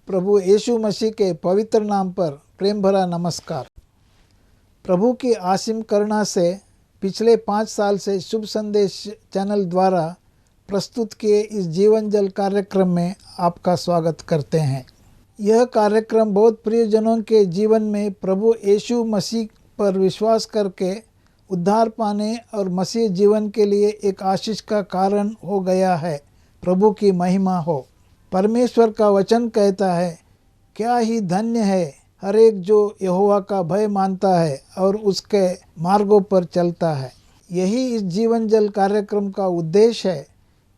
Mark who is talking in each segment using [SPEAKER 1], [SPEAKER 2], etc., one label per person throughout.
[SPEAKER 1] प्रभु यीशु मसीह के पवित्र नाम पर प्रेम भरा नमस्कार। प्रभु की असीम करुणा से पिछले 5 साल से शुभ संदेश चैनल द्वारा प्रस्तुत किए इस जीवन जल कार्यक्रम में आपका स्वागत करते हैं। यह कार्यक्रम बहुत प्रियजनों के जीवन में प्रभु यीशु मसीह पर विश्वास करके उद्धार पाने और मसीह जीवन के लिए एक आशीष का कारण हो गया है। प्रभु की महिमा हो। परमेश्वर का वचन कहता है, क्या ही धन्य है हर एक जो यहोवा का भय मानता है और उसके मार्गों पर चलता है। यही इस जीवन जल कार्यक्रम का उद्देश्य है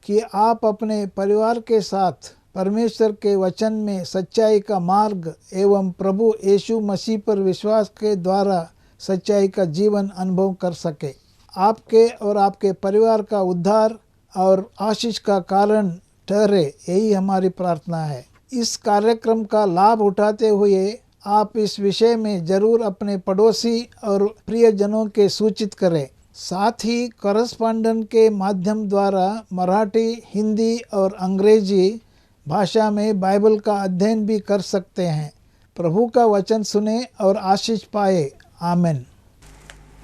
[SPEAKER 1] कि आप अपने परिवार के साथ परमेश्वर के वचन में सच्चाई का मार्ग एवं प्रभु यीशु मसीह पर विश्वास के द्वारा सच्चाई का जीवन अनुभव कर सके। आपके और आपके परिवार का उद्धार और आशीष का कारण ठहरे, यही हमारी प्रार्थना है। इस कार्यक्रम का लाभ उठाते हुए आप इस विषय में जरूर अपने पड़ोसी और प्रियजनों के सूचित करें। साथ ही करस्पॉन्डेंट के माध्यम द्वारा मराठी, हिंदी और अंग्रेजी भाषा में बाइबल का अध्ययन भी कर सकते हैं। प्रभु का वचन सुने और आशीष पाए। आमीन।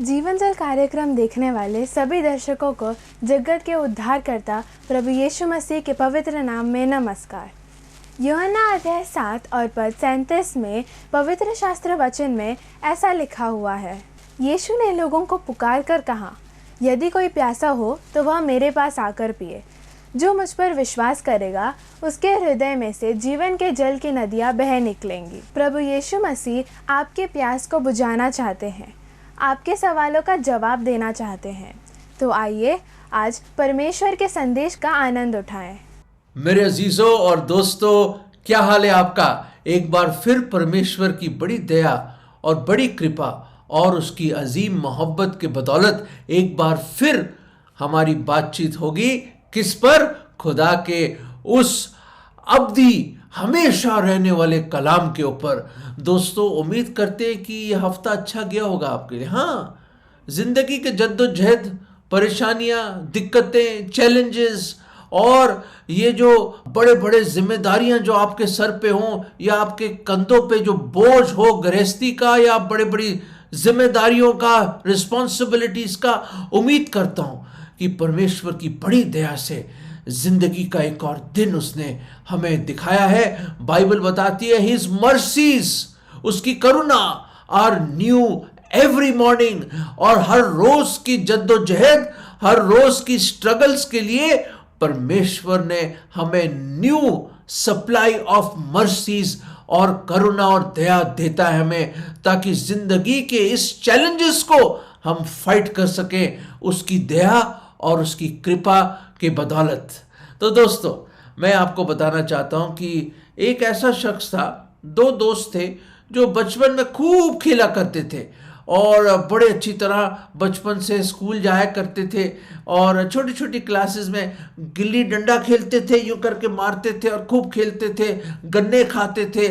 [SPEAKER 2] जीवन जल कार्यक्रम देखने वाले सभी दर्शकों को जगत के उद्धारकर्ता प्रभु यीशु मसीह के पवित्र नाम में नमस्कार। यूहन्ना अध्याय 7 और पद 37 में पवित्र शास्त्र वचन में ऐसा लिखा हुआ है, यीशु ने लोगों को पुकार कर कहा, यदि कोई प्यासा हो तो वह मेरे पास आकर पिए। जो मुझ पर विश्वास करेगा उसके हृदय में से जीवन के जल की नदियाँ बह निकलेंगी। प्रभु यीशु मसीह आपके प्यास को बुझाना चाहते हैं, आपके सवालों का जवाब देना चाहते हैं। तो आइए आज परमेश्वर के संदेश का आनंद उठाएं।
[SPEAKER 3] मेरे अजीजों और दोस्तों, क्या हाल है आपका? एक बार फिर परमेश्वर की बड़ी दया और बड़ी कृपा और उसकी अजीम मोहब्बत के बदौलत एक बार फिर हमारी बातचीत होगी। किस पर? खुदा के उस अब्दी हमेशा रहने वाले कलाम के ऊपर। दोस्तों, उम्मीद करते हैं कि यह हफ्ता अच्छा गया होगा आपके लिए। हाँ, जिंदगी के जद्दोजहद, परेशानियां, दिक्कतें, चैलेंजेस और ये जो बड़े बड़े जिम्मेदारियां जो आपके सर पे हों या आपके कंधों पे जो बोझ हो गृहस्थी का या बड़ी बड़ी जिम्मेदारियों का, रिस्पॉन्सिबिलिटीज का, उम्मीद करता हूं कि परमेश्वर की बड़ी दया से जिंदगी का एक और दिन उसने हमें दिखाया है। बाइबल बताती है हिज मर्सीज, उसकी करुणा आर न्यू एवरी मॉर्निंग। और हर रोज की जद्दोजहद, हर रोज की स्ट्रगल्स के लिए परमेश्वर ने हमें न्यू सप्लाई ऑफ मर्सीज और करुणा और दया देता है हमें, ताकि जिंदगी के इस चैलेंजेस को हम फाइट कर सकें उसकी दया और उसकी कृपा के बदौलत। तो दोस्तों, मैं आपको बताना चाहता हूं कि एक ऐसा शख्स था, 2 दोस्त थे जो बचपन में खूब खेला करते थे और बड़े अच्छी तरह बचपन से स्कूल जाया करते थे और छोटी छोटी क्लासेस में गिल्ली डंडा खेलते थे, यूं करके मारते थे और खूब खेलते थे। गन्ने खाते थे,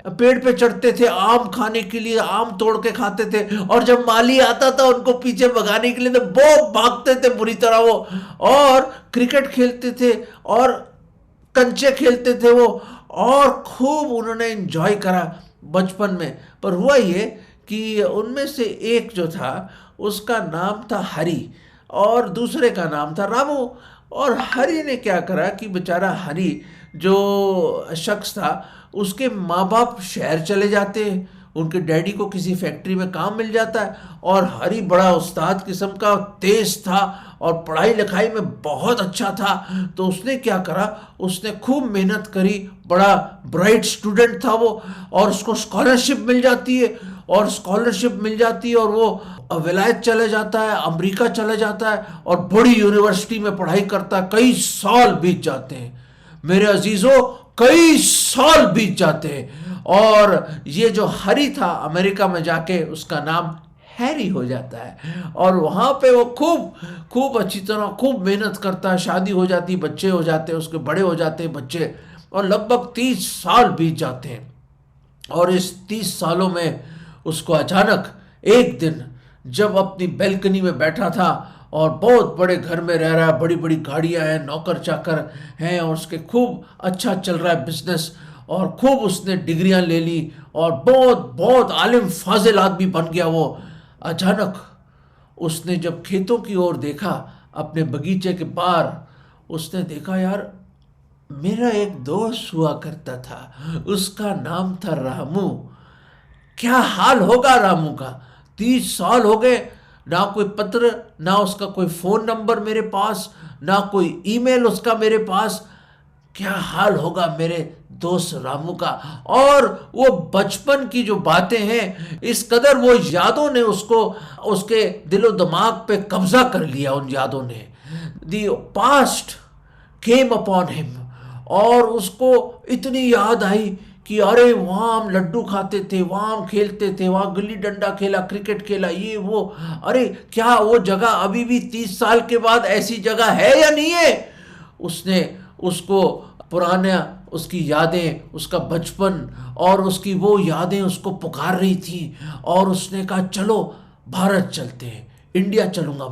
[SPEAKER 3] पेड़ पे चढ़ते थे आम खाने के लिए, आम तोड़ के खाते थे और जब माली आता था उनको पीछे भगाने के लिए तो बहुत भागते थे बुरी तरह वो। और क्रिकेट खेलते थे और कंचे खेलते थे वो, और खूब उन्होंने एंजॉय करा बचपन में। पर हुआ ये कि उनमें से एक जो था उसका नाम था हरी और दूसरे का नाम था रामू। और हरी ने क्या करा कि बेचारा हरी जो शख्स था, उसके माँ बाप शहर चले जाते हैं, उनके डैडी को किसी फैक्ट्री में काम मिल जाता है और हरी बड़ा उस्ताद किस्म का तेज था और पढ़ाई लिखाई में बहुत अच्छा था। तो उसने क्या करा, उसने खूब मेहनत करी, बड़ा ब्राइट स्टूडेंट था वो, और उसको स्कॉलरशिप मिल जाती है और वो विलायत चले जाता है, अमेरिका चले जाता है और बड़ी यूनिवर्सिटी में पढ़ाई करता है। कई साल बीत जाते हैं मेरे अजीजों, कई साल बीत जाते हैं और ये जो हरी था अमेरिका में जाके उसका नाम हैरी हो जाता है और वहाँ पे वो खूब अच्छी तरह खूब मेहनत करता है। शादी हो जाती, बच्चे हो जाते हैं, उसके बड़े हो जाते हैं बच्चे, और लगभग 30 साल बीत जाते हैं। और इस 30 सालों में उसको अचानक एक दिन जब अपनी बैल्कनी में बैठा था और बहुत बड़े घर में रह रहा है, बड़ी बड़ी गाड़ियां हैं, नौकर चाकर हैं और उसके खूब अच्छा चल रहा है बिजनेस, और खूब उसने डिग्रियां ले ली और बहुत बहुत आलिम फाजिल आदमी बन गया वो। अचानक उसने जब खेतों की ओर देखा, अपने बगीचे के पार, उसने देखा यार मेरा एक दोस्त हुआ करता था, उसका नाम था रामू। क्या हाल होगा रामू का। 30 साल हो गए, ना कोई पत्र, ना उसका कोई फोन नंबर मेरे पास, ना कोई ईमेल उसका मेरे पास। क्या हाल होगा मेरे दोस्त रामू का। और वो बचपन की जो बातें हैं, इस कदर वो यादों ने उसको, उसके दिलो दिमाग पे कब्जा कर लिया। उन यादों ने, the past came upon him, और उसको इतनी याद आई कि अरे वहाँ हम लड्डू खाते थे, वहाँ हम खेलते थे, वहाँ गिल्ली डंडा खेला, क्रिकेट खेला, ये वो। अरे क्या वो जगह अभी भी 30 साल के बाद ऐसी जगह है या नहीं है। उसने उसको पुराना, उसकी यादें, उसका बचपन और उसकी वो यादें उसको पुकार रही थी। और उसने कहा चलो भारत चलते हैं, इंडिया चलूंगा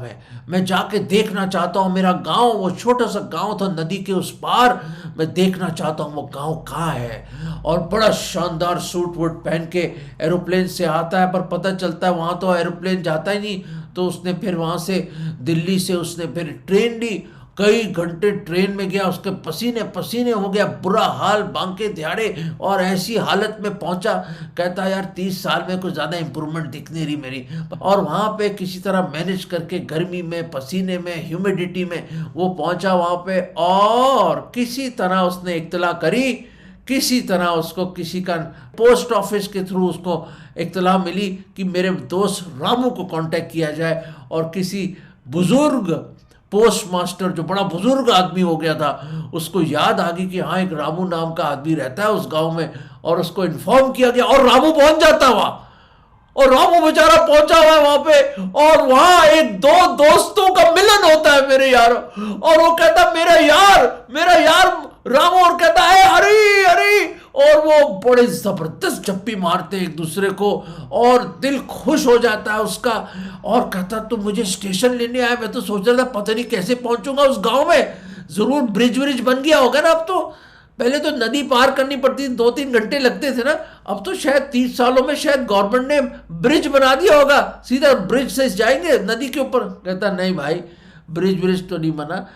[SPEAKER 3] मैं जाके देखना चाहता हूँ मेरा गांव। वो छोटा सा गांव था नदी के उस पार, मैं देखना चाहता हूँ वो गांव कहाँ है। और बड़ा शानदार सूट वूट पहन के एरोप्लेन से आता है, पर पता चलता है वहाँ तो एरोप्लेन जाता ही नहीं। तो उसने फिर वहाँ से, दिल्ली से उसने फिर ट्रेन ली, कई घंटे ट्रेन में गया, उसके पसीने पसीने हो गया, बुरा हाल, बांके दिहाड़े, और ऐसी हालत में पहुंचा। कहता यार 30 साल में कुछ ज़्यादा इंप्रूवमेंट दिख नहीं रही मेरी। और वहाँ पे किसी तरह मैनेज करके, गर्मी में, पसीने में, ह्यूमिडिटी में वो पहुंचा वहाँ पे। और किसी तरह उसने इत्तला करी, किसी तरह उसको किसी का पोस्ट ऑफिस के थ्रू उसको इत्तला मिली कि मेरे दोस्त रामू को कांटेक्ट किया जाए। और किसी बुजुर्ग पोस्ट मास्टर, जो बड़ा बुजुर्ग आदमी हो गया था, उसको याद आ गई कि हाँ एक रामू नाम का आदमी रहता है उस गांव में, और उसको इन्फॉर्म किया गया। और रामू पहुंच जाता वहां, और रामू बेचारा पहुंचा हुआ है वहां पे, और वहां एक दो दोस्तों का मिलन होता है मेरे यार। और वो कहता मेरा यार रामू, और कहता है अरे अरे, और वो बड़े जबरदस्त जप्पी मारते हैं एक दूसरे को, और दिल खुश हो जाता है उसका। और कहता तुम मुझे स्टेशन लेने आया, मैं तो सोच रहा था पता नहीं कैसे पहुंचूंगा उस गांव में, जरूर ब्रिज व्रिज बन गया होगा ना अब तो। पहले तो नदी पार करनी पड़ती थी, 2-3 घंटे लगते थे ना, अब तो शायद 30 सालों में शायद गवर्नमेंट ने ब्रिज बना दिया होगा, सीधा ब्रिज से जाएंगे नदी के ऊपर। कहता नहीं भाई, ब्रिज तो नहीं बना,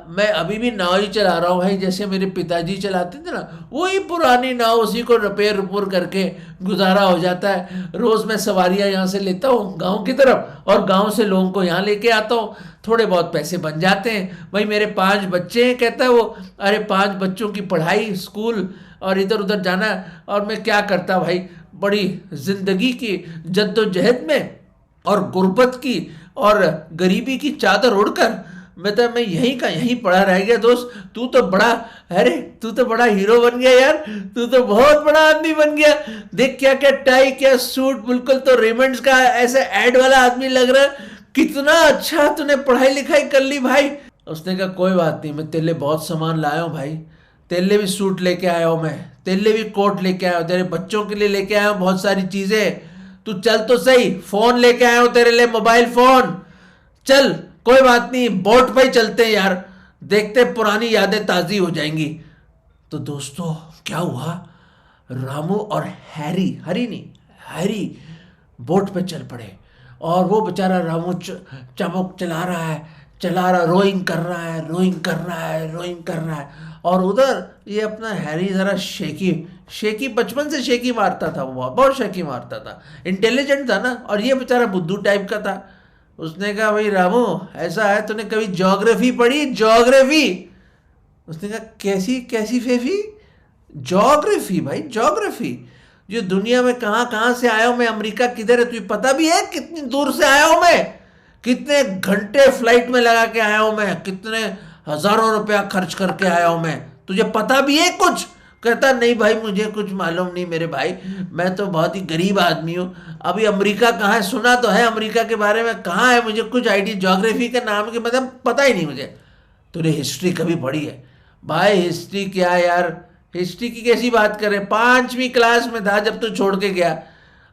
[SPEAKER 3] मैं अभी भी नाव ही चला रहा हूँ भाई, जैसे मेरे पिताजी चलाते थे ना, वही पुरानी नाव, उसी को रिपेयर रुपूर करके गुजारा हो जाता है। रोज़ मैं सवारियाँ यहाँ से लेता हूँ गांव की तरफ, और गांव से लोगों को यहाँ लेके आता हूँ, थोड़े बहुत पैसे बन जाते हैं। भाई मेरे 5 बच्चे हैं, कहता है वो, अरे 5 बच्चों की पढ़ाई, स्कूल और इधर उधर जाना, और मैं क्या करता भाई, बड़ी ज़िंदगी की जद्दोजहद में और गुर्बत की और गरीबी की चादर उड़कर मैं यहीं का यहीं पड़ा रह गया। दोस्त तू तो बड़ा, अरे तू तो बड़ा हीरो बन गया यार, तू तो बहुत बड़ा आदमी बन गया। देख क्या क्या टाई, क्या सूट, बिल्कुल तो रेमंड्स का ऐसे ऐड वाला आदमी लग रहा है। कितना अच्छा तूने पढ़ाई लिखाई कर ली भाई। उसने कहा कोई बात नहीं, मैं तेरे लिए बहुत सामान लाया हूँ भाई, तेरे लिए भी सूट लेके आया हूँ मैं, तेरे लिए भी कोट लेके आया हूँ, तेरे बच्चों के लिए लेके आया हूँ बहुत सारी चीजें। तू चल तो सही, फोन लेके आया हूँ तेरे लिए, मोबाइल फोन। चल कोई बात नहीं, बोट पे ही चलते हैं यार, देखते पुरानी यादें ताज़ी हो जाएंगी। तो दोस्तों क्या हुआ, रामू और हैरी बोट पे चल पड़े। और वो बेचारा रामू चमक चला रहा, रोइंग कर रहा है। और उधर ये अपना हैरी ज़रा शेकी बचपन से शेकी मारता था, वो बहुत शेकी मारता था, इंटेलिजेंट था ना, और ये बेचारा बुद्धू टाइप का था। उसने कहा भाई रामू ऐसा है, तूने कभी ज्योग्राफी पढ़ी? ज्योग्राफी? उसने कहा कैसी फेफी? ज्योग्राफी भाई, ज्योग्राफी। जो दुनिया में कहाँ से आया हूँ मैं, अमेरिका किधर है तुझे पता भी है? कितनी दूर से आया हूँ मैं, कितने घंटे फ्लाइट में लगा के आया हूँ मैं, कितने हजारों रुपया खर्च करके आया हूँ मैं, तुझे पता भी है कुछ? कहता नहीं भाई मुझे कुछ मालूम नहीं मेरे भाई, मैं तो बहुत ही गरीब आदमी हूँ। अभी अमेरिका कहाँ है सुना तो है, अमेरिका के बारे में कहाँ है मुझे कुछ आइडिया, ज्योग्राफी के नाम के मतलब पता ही नहीं मुझे। तूने हिस्ट्री कभी पढ़ी है? भाई हिस्ट्री क्या यार, हिस्ट्री की कैसी बात कर रहे, 5वीं क्लास में था जब तू छोड़ के गया।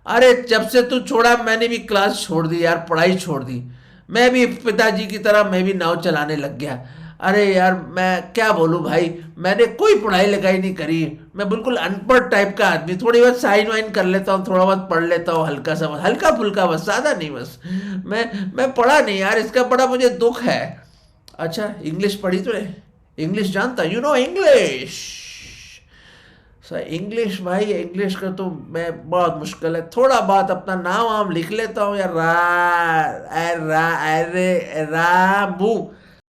[SPEAKER 3] अरे जब से तू छोड़ा मैंने भी क्लास छोड़ दी यार, पढ़ाई छोड़ दी, मैं भी पिताजी की तरह मैं भी नाव चलाने लग गया। अरे यार मैं क्या बोलूं भाई, मैंने कोई पढ़ाई लिखाई नहीं करी, मैं बिल्कुल अनपढ़ टाइप का आदमी, थोड़ी बहुत साइन वाइन कर लेता हूँ, थोड़ा बहुत पढ़ लेता हूँ, हल्का सा, हल्का फुल्का, बस ज़्यादा नहीं, बस मैं पढ़ा नहीं यार, इसका बड़ा मुझे दुख है। अच्छा इंग्लिश पढ़ी तूने? इंग्लिश जानता? You know English? इंग्लिश भाई, इंग्लिश का तो मैं बहुत मुश्किल है, थोड़ा बहुत अपना नाम वाम लिख लेता हूँ यार, रामू,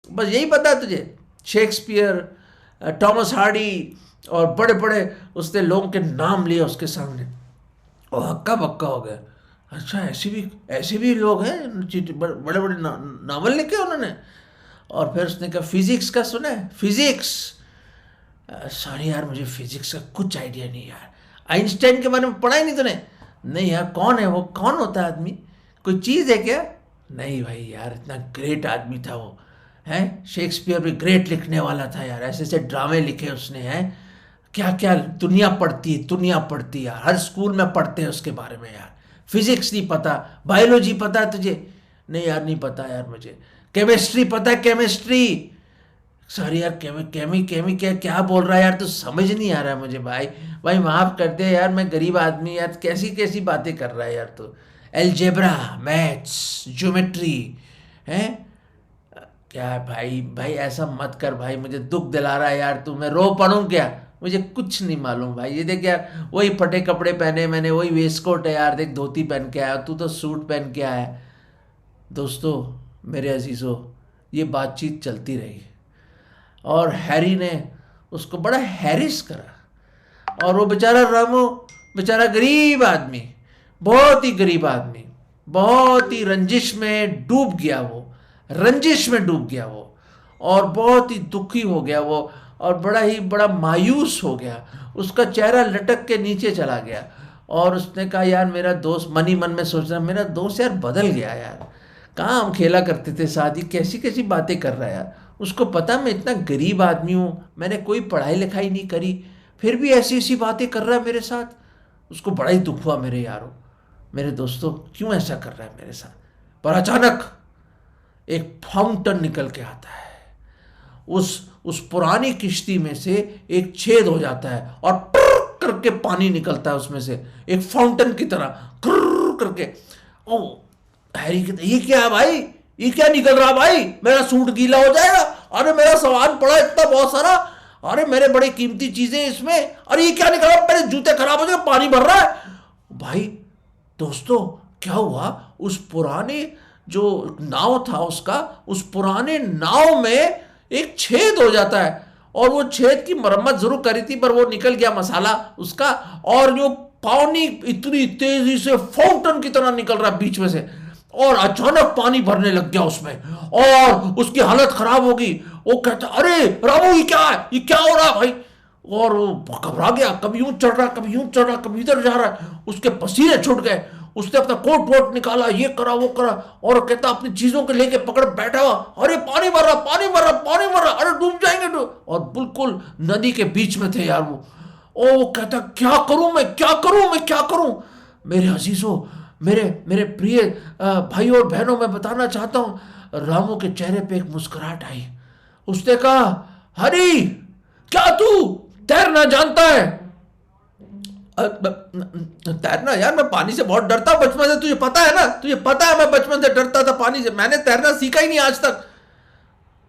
[SPEAKER 3] बस यही पता है तुझे। शेक्सपियर, टॉमस हार्डी और बड़े बड़े उसने लोगों के नाम लिए उसके सामने और हक्का बक्का हो गया। अच्छा ऐसे भी लोग हैं, बड़े बड़े नावल लिखे उन्होंने। और फिर उसने कहा फिजिक्स का सुना है? फिजिक्स, सॉरी यार मुझे फिजिक्स का कुछ आइडिया नहीं यार। आइंस्टाइन के बारे में पढ़ा ही नहीं तूने? नहीं यार, कौन है वो, कौन होता है आदमी, कोई चीज़ है क्या? नहीं भाई यार, इतना ग्रेट आदमी था वो, है। शेक्सपियर भी ग्रेट लिखने वाला था यार, ऐसे ऐसे ड्रामे लिखे उसने, हैं, क्या क्या दुनिया पढ़ती है यार, हर स्कूल में पढ़ते हैं उसके बारे में यार। फिजिक्स नहीं पता? बायोलॉजी पता है तुझे? नहीं यार नहीं पता यार मुझे। केमिस्ट्री पता है? केमिस्ट्री, सॉरी यार, केमी क्या बोल रहा है यार, तो समझ नहीं आ रहा है मुझे भाई माफ़ कर दे यार, मैं गरीब आदमी यार, कैसी बातें कर रहा है यार तू। एलजेब्रा, मैथ्स, ज्योमेट्री, हैं, क्या है भाई ऐसा मत कर भाई, मुझे दुख दिला रहा है यार तू, मैं रो पड़ूं क्या? मुझे कुछ नहीं मालूम भाई। ये देख यार, वही फटे कपड़े पहने मैंने, वही वेस्टकोट है यार, देख धोती पहन के आया, तू तो सूट पहन के आया। दोस्तों मेरे अजीज़ों, ये बातचीत चलती रही और हैरी ने उसको बड़ा हैरिस करा, और वो बेचारा रामू, बेचारा गरीब आदमी, बहुत ही गरीब आदमी, बहुत ही रंजिश में डूब गया वो, और बहुत ही दुखी हो गया वो, और बड़ा मायूस हो गया, उसका चेहरा लटक के नीचे चला गया। और उसने कहा यार मेरा दोस्त, मन ही मन में सोच रहा, मेरा दोस्त यार बदल गया यार, कहाँ हम खेला करते थे साथ ही, कैसी बातें कर रहा है यार। उसको पता मैं इतना गरीब आदमी हूँ, मैंने कोई पढ़ाई लिखाई नहीं करी, फिर भी ऐसी बातें कर रहा है मेरे साथ। उसको बड़ा ही दुख हुआ मेरे यारों, मेरे दोस्तों, क्यों ऐसा कर रहा है मेरे साथ। पर अचानक एक फाउंटेन निकल के आता है, उस पुरानी किश्ती में से एक छेद हो जाता है और टुर करके पानी निकलता है उसमें से, एक फाउंटेन की तरह करके। ओ हैरी कहते, ये क्या है भाई, ये क्या निकल रहा भाई, मेरा सूट गीला हो जाएगा, अरे मेरा सामान पड़ा इतना बहुत सारा, अरे मेरे बड़े कीमती चीजें इसमें, अरे ये क्या निकल रहा, मेरे जूते खराब हो जाए, पानी भर रहा है। भाई दोस्तों क्या हुआ, उस पुराने जो नाव था उसका, उस पुराने नाव में एक छेद हो जाता है, और वो छेद की मरम्मत जरूर करी थी, पर वो निकल गया मसाला उसका, और जो पानी इतनी तेजी से फाउंटेन की तरह निकल रहा है बीच में से, और अचानक पानी भरने लग गया उसमें, और उसकी हालत खराब हो गई। वो कहता अरे रामू ये क्या है, ये क्या हो रहा है भाई, और वो घबरा गया, कभी यूं चढ़ रहा, कभी यूं चढ़ रहा, कभी इधर जा रहा है, उसके पसीने छूट गए, उसने अपना कोट वोट निकाला, ये करा वो करा, और कहता अपनी चीजों को लेके पकड़ बैठा हुआ, अरे पानी भर रहा, अरे डूब जाएंगे और बिल्कुल नदी के बीच में थे यार वो। वो कहता क्या करूं। मेरे अजीजों, मेरे प्रिय भाई और बहनों, मैं बताना चाहता हूं, रामू के चेहरे पे एक मुस्कुराहट आई। उसने कहा हरी क्या तू तैरना जानता है? तैरना यार, मैं पानी से बहुत डरता हूं बचपन से, तुझे पता है मैं बचपन से डरता था पानी से, मैंने तैरना सीखा ही नहीं आज तक।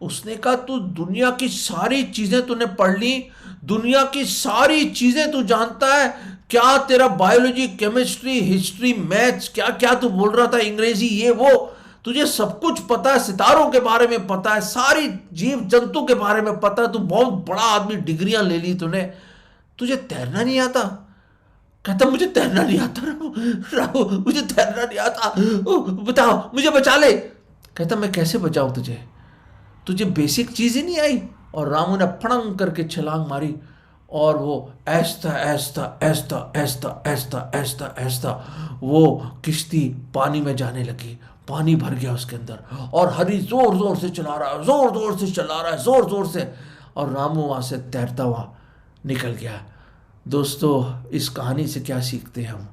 [SPEAKER 3] उसने कहा तू दुनिया की सारी चीजें तूने पढ़ ली, दुनिया की सारी चीजें तू जानता है क्या, तेरा बायोलॉजी, केमिस्ट्री, हिस्ट्री, मैथ्स, क्या क्या तू बोल रहा था, अंग्रेजी, ये वो, तुझे सब कुछ पता है, सितारों के बारे में पता है, सारी जीव जंतु के बारे में पता है, तू बहुत बड़ा आदमी, डिग्रियां ले ली तूने, तुझे तैरना नहीं आता? कहता मुझे तैरना नहीं आता रामू, मुझे तैरना नहीं आता, बताओ मुझे बचा ले। कहता मैं कैसे बचाऊं तुझे बेसिक चीज ही नहीं आई। और रामू ने फड़ंग करके छलांग मारी, और वो ऐसा वो किश्ती पानी में जाने लगी, पानी भर गया उसके अंदर, और हरी जोर से चला रहा है, और रामू वहां से तैरता हुआ निकल गया। दोस्तों इस कहानी से क्या सीखते हैं हम?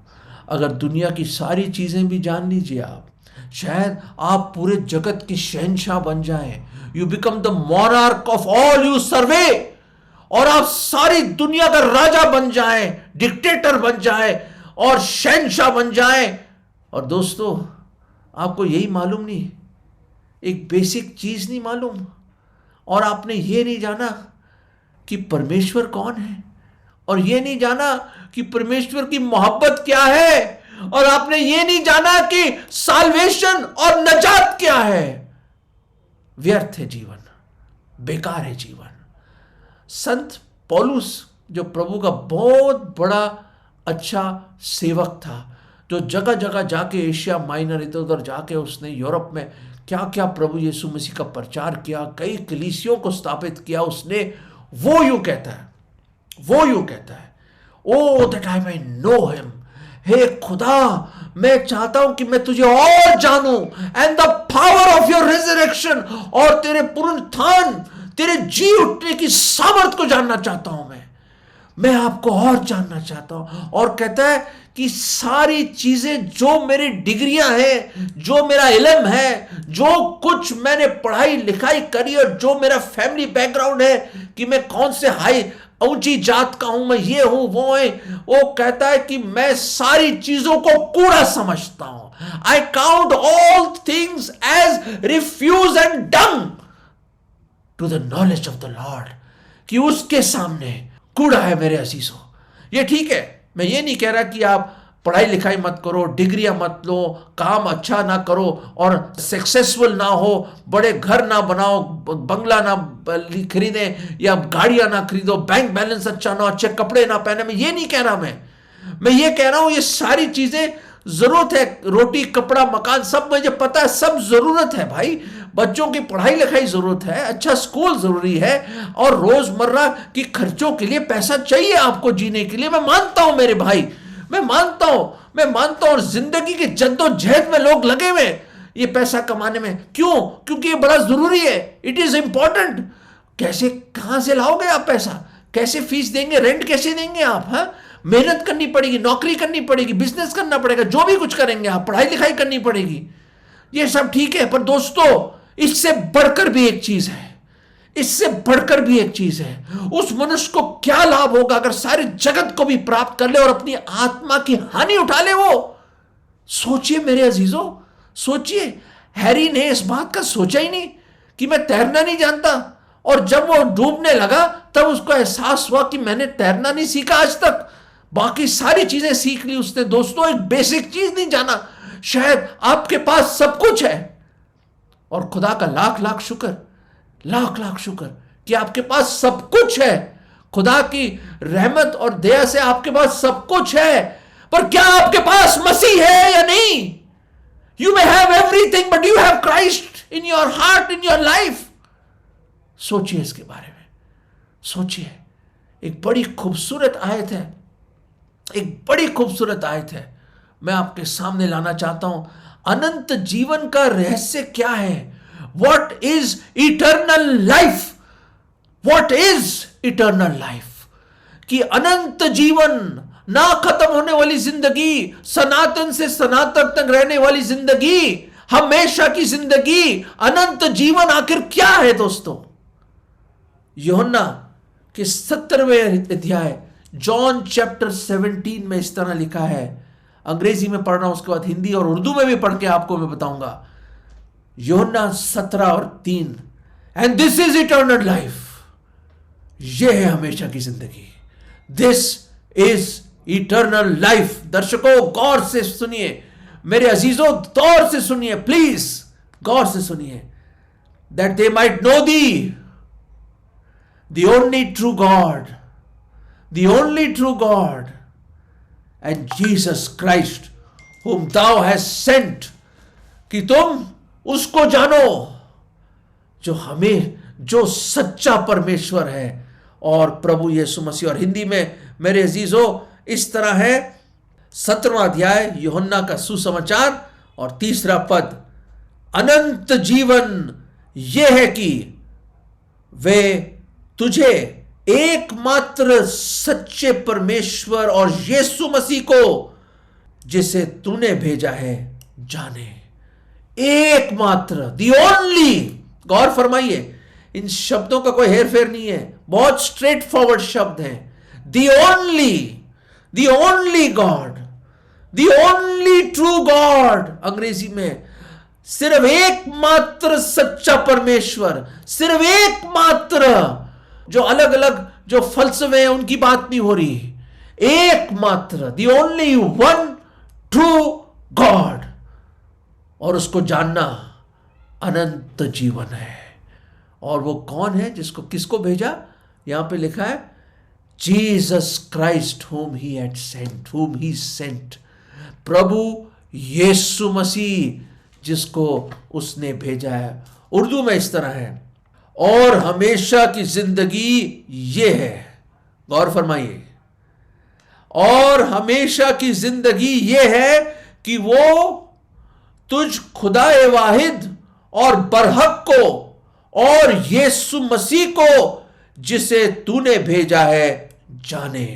[SPEAKER 3] अगर दुनिया की सारी चीजें भी जान लीजिए आप, शायद आप पूरे जगत के शहंशाह बन जाएं, you become the monarch of all you survey, और आप सारी दुनिया का राजा बन जाएं, डिक्टेटर बन जाएं और शहंशाह बन जाएं। और दोस्तों, आपको यही मालूम नहीं, एक बेसिक चीज नहीं मालूम, और आपने ये नहीं जाना कि परमेश्वर कौन है, और ये नहीं जाना कि परमेश्वर की मोहब्बत क्या है, और आपने ये नहीं जाना कि साल्वेशन और नजात क्या है। व्यर्थ है जीवन, बेकार है जीवन। संत पौलुस, जो प्रभु का बहुत बड़ा अच्छा सेवक था, जो जगह जगह जाके एशिया माइनर इधर उधर जाके उसने यूरोप में क्या क्या प्रभु यीशु मसीह का प्रचार किया, कई कलीसियों को स्थापित किया उसने, वो यूं कहता है, O that I may know him, हे खुदा मैं चाहता हूं कि मैं तुझे और जानूं, and the power of your resurrection, और तेरे पुनरुत्थान, तेरे जी उठने की सामर्थ को जानना चाहता हूं। मैं आपको और जानना चाहता हूं। और कहता है कि सारी चीजें जो मेरी डिग्रियां हैं, जो मेरा इल्म है, जो कुछ मैंने पढ़ाई लिखाई करी, और जो मेरा फैमिली बैकग्राउंड है कि मैं कौन से हाई ऊंची जात का हूं, मैं ये हूं वो है, वो कहता है कि मैं सारी चीजों को कूड़ा समझता हूं। I count all things as refuse and dung to the knowledge of the Lord, कि उसके सामने कूड़ा है मेरे अजीजों। ये ठीक है, मैं ये नहीं कह रहा कि आप पढ़ाई लिखाई मत करो, डिग्रियां मत लो, काम अच्छा ना करो और सक्सेसफुल ना हो, बड़े घर ना बनाओ, बंगला ना खरीदे या गाड़ियां ना खरीदो, बैंक बैलेंस अच्छा ना हो, अच्छे कपड़े ना पहने। मैं ये नहीं कह रहा, मैं ये कह रहा हूं ये सारी चीजें जरूरत है, रोटी कपड़ा मकान सब मुझे पता है, सब जरूरत है भाई। बच्चों की पढ़ाई लिखाई जरूरत है, अच्छा स्कूल जरूरी है, और रोजमर्रा की खर्चों के लिए पैसा चाहिए आपको जीने के लिए। मैं मानता हूं मेरे भाई, मैं मानता हूं, और जिंदगी की जद्दोजहद में लोग लगे हुए ये पैसा कमाने में। क्यों? क्योंकि ये बड़ा जरूरी है, इट इज इंपॉर्टेंट। कैसे, कहां से लाओगे आप पैसा? कैसे फीस देंगे, रेंट कैसे देंगे आप? हाँ, मेहनत करनी पड़ेगी, नौकरी करनी पड़ेगी, बिजनेस करना पड़ेगा, जो भी कुछ करेंगे आप, पढ़ाई लिखाई करनी पड़ेगी, ये सब ठीक है। पर दोस्तों, इससे बढ़कर भी एक चीज है, इससे बढ़कर भी एक चीज है। उस मनुष्य को क्या लाभ होगा अगर सारे जगत को भी प्राप्त कर ले और अपनी आत्मा की हानि उठा ले वो? सोचिए मेरे अजीजों, सोचिए। हैरी ने इस बात का सोचा ही नहीं कि मैं तैरना नहीं जानता, और जब वो डूबने लगा तब उसको एहसास हुआ कि मैंने तैरना नहीं सीखा आज तक, बाकी सारी चीजें सीख ली उसने। दोस्तों, एक बेसिक चीज नहीं जाना। शायद आपके पास सब कुछ है, और खुदा का लाख लाख शुक्र, लाख लाख शुक्र कि आपके पास सब कुछ है। खुदा की रहमत और दया से आपके पास सब कुछ है, पर क्या आपके पास मसीह है या नहीं? You may have everything but you have Christ in your heart, in your life. सोचिए इसके बारे में, सोचिए। एक बड़ी खूबसूरत आयत है, एक बड़ी खूबसूरत आयत है, मैं आपके सामने लाना चाहता हूं। अनंत जीवन का रहस्य क्या है? What is eternal life? What is eternal life? कि अनंत जीवन, ना खत्म होने वाली जिंदगी, सनातन से सनातन तक रहने वाली जिंदगी, हमेशा की जिंदगी, अनंत जीवन आखिर क्या है दोस्तों? यूहन्ना के 17वें अध्याय, जॉन चैप्टर 17 में इस तरह लिखा है। अंग्रेजी में पढ़ रहा हूं, उसके बाद हिंदी और उर्दू में भी पढ़ के आपको मैं बताऊंगा। यूहन्ना 17:3, and this is eternal life, यह है हमेशा की जिंदगी। This is eternal life. दर्शकों, गौर से सुनिए, मेरे अजीजों, गौर से सुनिए, प्लीज गौर से सुनिए। That they might know the, the only true God, the only true God, and Jesus Christ whom thou hast sent, कि तुम उसको जानो जो सच्चा परमेश्वर है, और प्रभु यीशु मसीह। और हिंदी में मेरे अजीजों इस तरह है, 17वां अध्याय यूहन्ना का सुसमाचार और 3रा पद, अनंत जीवन यह है कि वे तुझे एकमात्र सच्चे परमेश्वर और यीशु मसीह को जिसे तूने भेजा है जाने। एकमात्र, दी ओनली गौर फरमाइए, इन शब्दों का कोई हेर फेर नहीं है, बहुत स्ट्रेट फॉरवर्ड शब्द हैं। The only God, the only true God, अंग्रेजी में सिर्फ एकमात्र सच्चा परमेश्वर, सिर्फ एकमात्र। जो अलग अलग जो फलसफे हैं उनकी बात नहीं हो रही, एकमात्र, the only one true God, और उसको जानना अनंत जीवन है। और वो कौन है जिसको, किसको भेजा? यहां पे लिखा है Jesus Christ whom he had sent, whom he sent, प्रभु यीशु मसीह जिसको उसने भेजा है। उर्दू में इस तरह है, और हमेशा की जिंदगी ये है, गौर फरमाइए, और हमेशा की जिंदगी ये है कि वो तुझ खुदाए वाहिद और बरहक को और यीशु मसीह को जिसे तूने भेजा है जाने।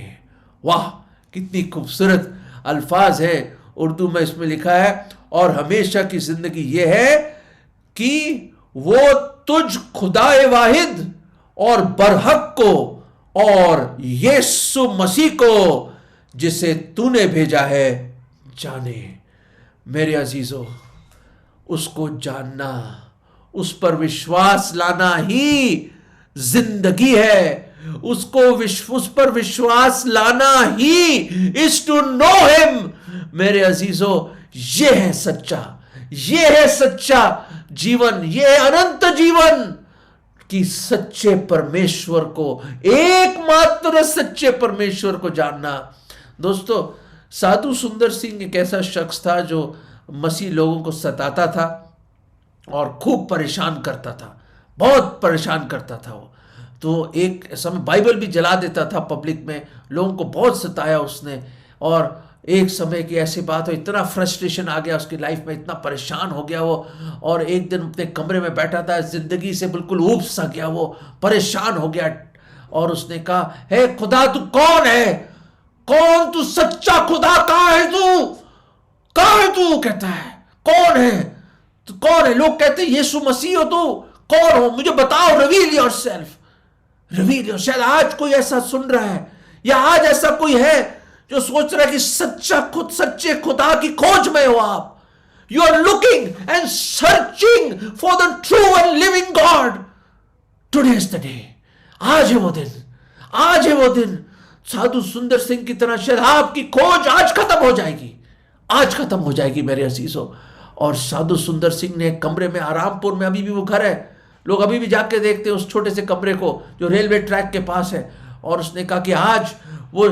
[SPEAKER 3] वाह, कितनी खूबसूरत अल्फाज है। उर्दू में इसमें लिखा है, और हमेशा की जिंदगी यह है कि वो तुझ खुदाए वाहिद और बरहक को और यीशु मसीह को जिसे तूने भेजा है जाने। मेरे अजीजों, उसको जानना, उस पर विश्वास लाना ही जिंदगी है। उस पर विश्वास लाना ही इज टू नो हिम। मेरे अजीजों, ये है सच्चा, ये है सच्चा जीवन, ये है अनंत जीवन, कि सच्चे परमेश्वर को, एकमात्र सच्चे परमेश्वर को जानना। दोस्तों, साधु सुंदर सिंह एक ऐसा शख्स था जो मसीह लोगों को सताता था और खूब परेशान करता था, बहुत परेशान करता था वो। तो एक समय बाइबल भी जला देता था पब्लिक में, लोगों को बहुत सताया उसने। और एक समय की ऐसी बात हो, इतना फ्रस्ट्रेशन आ गया उसकी लाइफ में, इतना परेशान हो गया वो, और एक दिन अपने कमरे में बैठा था, जिंदगी से बिल्कुल ऊब सा गया वो, परेशान हो गया। और उसने कहा, हे खुदा तू कौन है? कौन तू? सच्चा खुदा कहां है तू? कहां है तू? कहता है, कौन है तू? कौन है? लोग कहते हैं यीशु मसीह हो तू, कौन हो? मुझे बताओ, रिवील योरसेल्फ, रिवील योरसेल्फ। शायद आज कोई ऐसा सुन रहा है, या आज ऐसा कोई है जो सोच रहा है कि सच्चे खुदा की खोज में हो आप। You are looking and searching for the true and living God. Today is the day. आज है वो दिन, आज है वो दिन। साधु सुंदर सिंह की तरह शायद आपकी खोज आज खत्म हो जाएगी, आज खत्म हो जाएगी मेरे अजीजों। और साधु सुंदर सिंह ने कमरे में, आरामपुर में अभी भी वो घर है, लोग अभी भी जाके देखते हैं उस छोटे से कमरे को जो रेलवे ट्रैक के पास है। और उसने कहा कि आज वो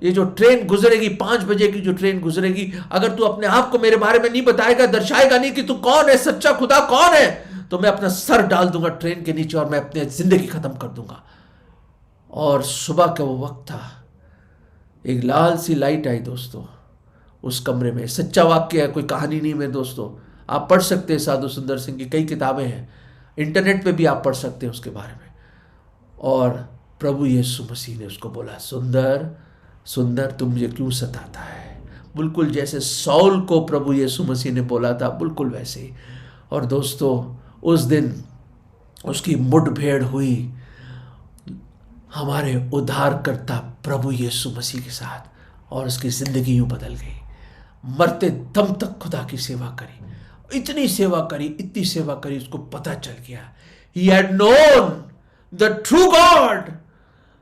[SPEAKER 3] ये जो ट्रेन गुजरेगी, 5 बजे की जो ट्रेन गुजरेगी, अगर तू अपने आप को मेरे बारे में नहीं बताएगा, दर्शाएगा नहीं कि तू कौन है, सच्चा खुदा कौन है, तो मैं अपना सर डाल दूंगा ट्रेन के नीचे और मैं अपनी जिंदगी खत्म कर दूंगा। और सुबह का वो वक्त था, एक लाल सी लाइट आई दोस्तों उस कमरे में। सच्चा वाक्य है, कोई कहानी नहीं है दोस्तों। आप पढ़ सकते हैं, साधु सुंदर सिंह की कई किताबें हैं, इंटरनेट पे भी आप पढ़ सकते हैं उसके बारे में। और प्रभु यीशु मसीह ने उसको बोला, सुंदर सुंदर तू मुझे क्यों सताता है? बिल्कुल जैसे सौल को प्रभु यीशु मसीह ने बोला था, बिल्कुल वैसे ही। और दोस्तों, उस दिन उसकी मुठभेड़ हुई हमारे उद्धारकर्ता प्रभु यीशु मसीह के साथ, और उसकी जिंदगी यूं बदल गई। मरते दम तक खुदा की सेवा करी, इतनी सेवा करी, इतनी सेवा करी, उसको पता चल गया, he had known the true God,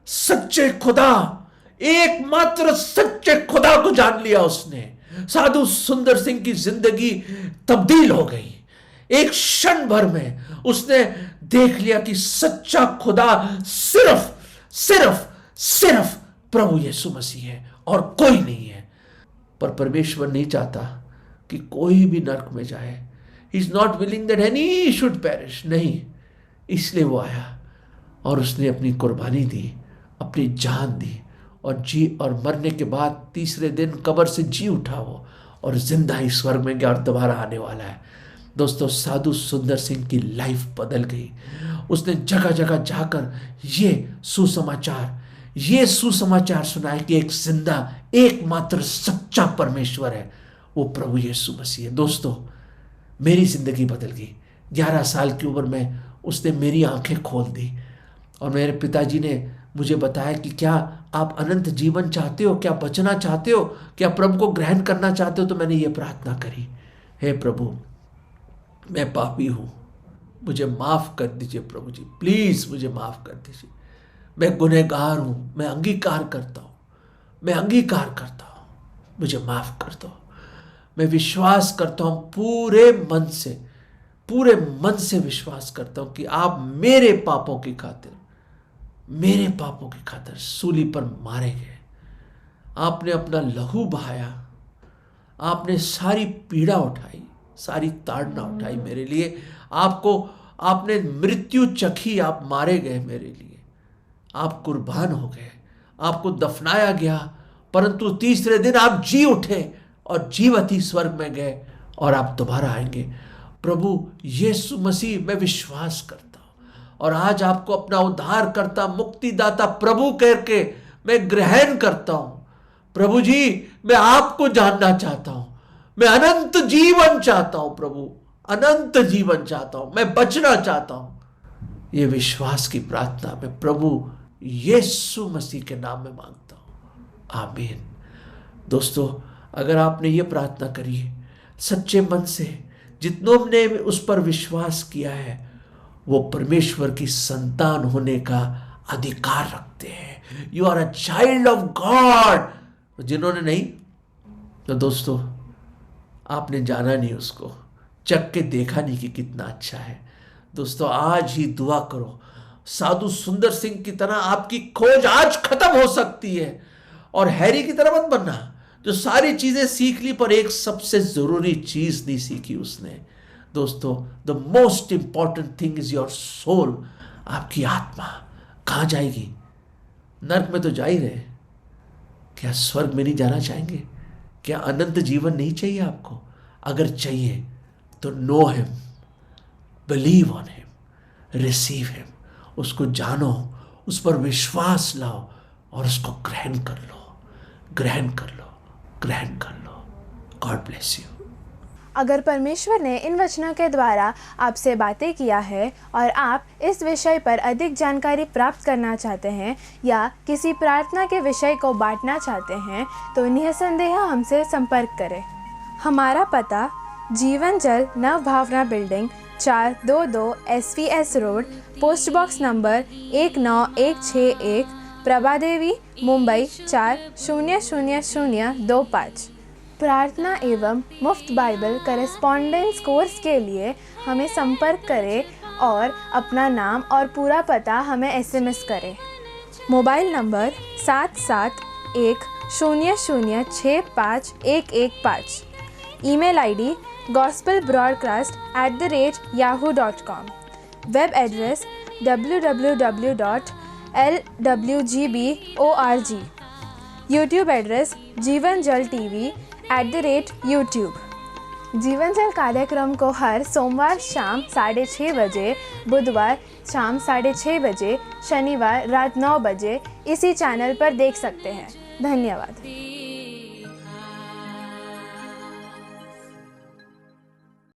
[SPEAKER 3] सच्चे खुदा, एकमात्र सच्चे खुदा को जान लिया उसने। साधु सुंदर सिंह की जिंदगी तब्दील हो गई। एक क्षण भर में उसने देख लिया कि सच्चा खुदा सिर्फ सिर्फ सिर्फ प्रभु यीशु मसीह है और कोई नहीं है। पर परमेश्वर नहीं चाहता कि कोई भी नरक में जाए। He is not willing that any should perish. नहीं, इसलिए वो आया और उसने अपनी कुर्बानी दी, अपनी जान दी, और मरने के बाद तीसरे दिन कब्र से जी उठा वो, और जिंदा ही स्वर्ग में गया और दोबारा आने वाला है। दोस्तों, साधु सुंदर सिंह की लाइफ बदल गई। उसने जगह जगह जाकर ये सुसमाचार सुनाया कि एक जिंदा एकमात्र सच्चा परमेश्वर है, वो प्रभु यीशु मसीह है। दोस्तों, मेरी जिंदगी बदल गई, 11 साल की उम्र में उसने मेरी आंखें खोल दी और मेरे पिताजी ने मुझे बताया कि क्या आप अनंत जीवन चाहते हो, क्या बचना चाहते हो, क्या प्रभु को ग्रहण करना चाहते हो। तो मैंने ये प्रार्थना करी, हे प्रभु मैं पापी हूँ, मुझे माफ़ कर दीजिए प्रभु जी, प्लीज़ मुझे माफ़ कर दीजिए। मैं गुनहगार हूँ, मैं अंगीकार करता हूँ, मैं अंगीकार करता हूँ, मुझे माफ़ कर दो। मैं विश्वास करता हूँ पूरे मन से विश्वास करता हूँ कि आप मेरे पापों की खातिर सूली पर मारे गए। आपने अपना लहू बहाया, आपने सारी पीड़ा उठाई, सारी ताड़ना उठाई मेरे लिए। आपने मृत्यु चखी, आप मारे गए मेरे लिए, आप कुर्बान हो गए, आपको दफनाया गया, परंतु तीसरे दिन आप जी उठे और जीवती स्वर्ग में गए और आप दोबारा आएंगे। प्रभु यीशु मसीह मैं विश्वास करता हूँ और आज आपको अपना उद्धारकर्ता, मुक्तिदाता प्रभु करके मैं ग्रहण करता हूँ। प्रभु जी मैं आपको जानना चाहता हूँ, मैं अनंत जीवन चाहता हूँ प्रभु, अनंत जीवन चाहता हूँ, मैं बचना चाहता हूँ। ये विश्वास की प्रार्थना मैं प्रभु यीशु मसीह के नाम में मांगता हूँ, आमीन। दोस्तों अगर आपने ये प्रार्थना करी है सच्चे मन से, जितनों ने उस पर विश्वास किया है वो परमेश्वर की संतान होने का अधिकार रखते हैं। You are a child of God. जिन्होंने नहीं तो दोस्तों आपने जाना नहीं, उसको चख के देखा नहीं कि कितना अच्छा है। दोस्तों आज ही दुआ करो, साधु सुंदर सिंह की तरह आपकी खोज आज खत्म हो सकती है। और हैरी की तरह मत बनना जो सारी चीजें सीख ली पर एक सबसे जरूरी चीज नहीं सीखी उसने। दोस्तों the most important thing is your soul. आपकी आत्मा कहाँ जाएगी? नर्क में तो जा ही रहे, क्या स्वर्ग में नहीं जाना चाहेंगे? क्या अनंत जीवन नहीं चाहिए आपको? अगर चाहिए तो know him, believe on him, receive him. उसको जानो, उस पर विश्वास लाओ और उसको ग्रहण कर लो, ग्रहण कर लो, ग्रहण कर लो। God bless you.
[SPEAKER 2] अगर परमेश्वर ने इन वचनों के द्वारा आपसे बातें किया है और आप इस विषय पर अधिक जानकारी प्राप्त करना चाहते हैं या किसी प्रार्थना के विषय को बांटना चाहते हैं तो निसंदेह हमसे संपर्क करें। हमारा पता Jeevan Jal Nav Bhavna building 422 SVS road, post box number 19161, Prabha Devi, Mumbai 400025। प्रार्थना एवं मुफ्त बाइबल करेस्पॉन्डेंस कोर्स के लिए हमें संपर्क करें और अपना नाम और पूरा पता हमें SMS करें। Mobile number 7710065115। Email ID gospelbroadcast@yahoo.com। Web address www.lwgb.org। YouTube address जीवन जल TV @YouTube। जीवन जल कार्यक्रम को हर सोमवार शाम 6:30 बजे, बुधवार शाम 6:30 बजे, शनिवार रात 9 बजे इसी चैनल पर देख सकते हैं। धन्यवाद।